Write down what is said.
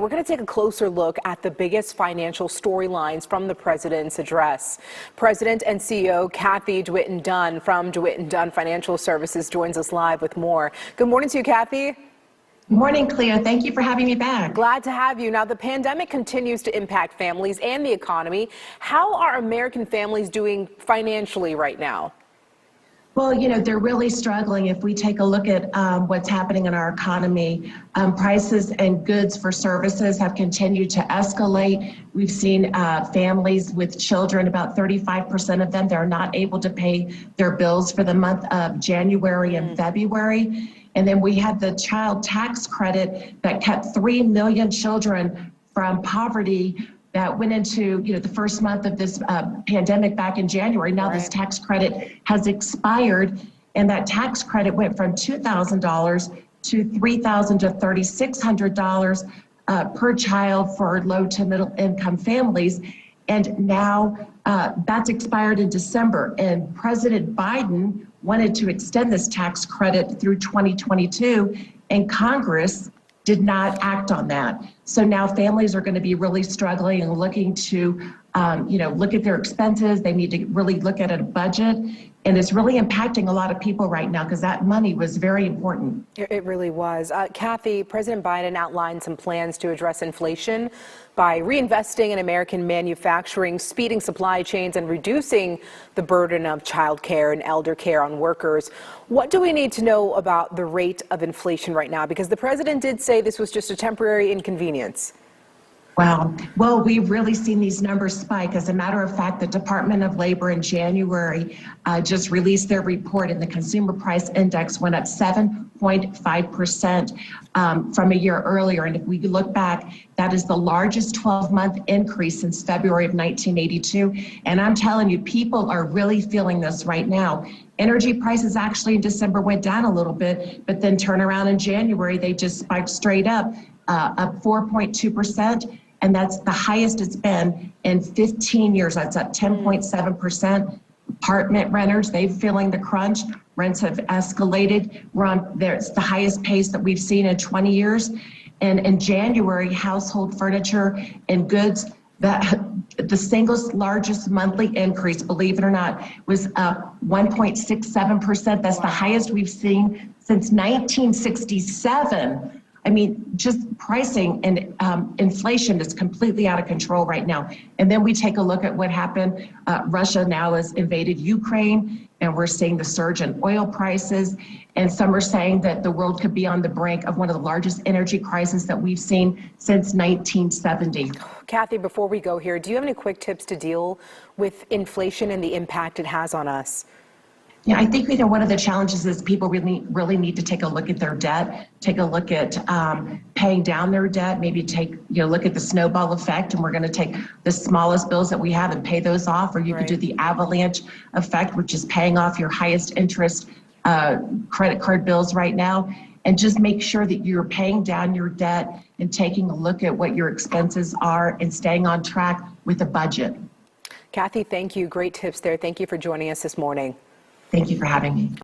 We're going to take a closer look at the biggest financial storylines from the president's address. President and CEO Cathy DeWitt Dunn from DeWitt Dunn Financial Services joins us live with more. Good morning to you, Cathy. Good morning, Cleo. Thank you for having me back. Glad to have you. Now, the pandemic continues to impact families and the economy. How are American families doing financially right now? Well, they're really struggling. If we take a look at what's happening in our economy, prices and goods for services have continued to escalate. We've seen families with children, about 35% of them, they're not able to pay their bills for the month of January and February. And then we had the child tax credit that kept 3 million children from poverty that went into the first month of this pandemic back in January. Now this tax credit has expired, and that tax credit went from $2,000 to $3,000 to $3,600 per child for low to middle income families. And now that's expired in December, and President Biden wanted to extend this tax credit through 2022, and Congress did not act on that. So now families are going to be really struggling and looking to, look at their expenses. They need to really look at a budget. And it's really impacting a lot of people right now because that money was very important. It really was. Cathy, President Biden outlined some plans to address inflation by reinvesting in American manufacturing, speeding supply chains, and reducing the burden of child care and elder care on workers. What do we need to know about the rate of inflation right now? Because the president did say this was just a temporary inconvenience. Wow. Well, we've really seen these numbers spike. As a matter of fact, the Department of Labor in January just released their report, and the consumer price index went up 7.5% from a year earlier. And if we look back, that is the largest 12-month increase since February of 1982. And I'm telling you, people are really feeling this right now. Energy prices actually in December went down a little bit, but then turn around in January, they just spiked straight up 4.2%. And that's the highest it's been in 15 years. That's up 10.7%. Apartment renters, they're feeling the crunch. Rents have escalated. It's the highest pace that we've seen in 20 years. And in January, household furniture and goods, the single largest monthly increase, believe it or not, was up 1.67%. That's the highest we've seen since 1967. I mean, just pricing and inflation is completely out of control right now. And then we take a look at what happened. Russia now has invaded Ukraine, and we're seeing the surge in oil prices. And some are saying that the world could be on the brink of one of the largest energy crises that we've seen since 1970. Cathy, before we go here, do you have any quick tips to deal with inflation and the impact it has on us? Yeah, I think one of the challenges is people really need to take a look at their debt, take a look at paying down their debt, maybe look at the snowball effect, and we're going to take the smallest bills that we have and pay those off, or you could do the avalanche effect, which is paying off your highest interest credit card bills right now, and just make sure that you're paying down your debt and taking a look at what your expenses are and staying on track with a budget. Cathy, thank you. Great tips there. Thank you for joining us this morning. Thank you for having me.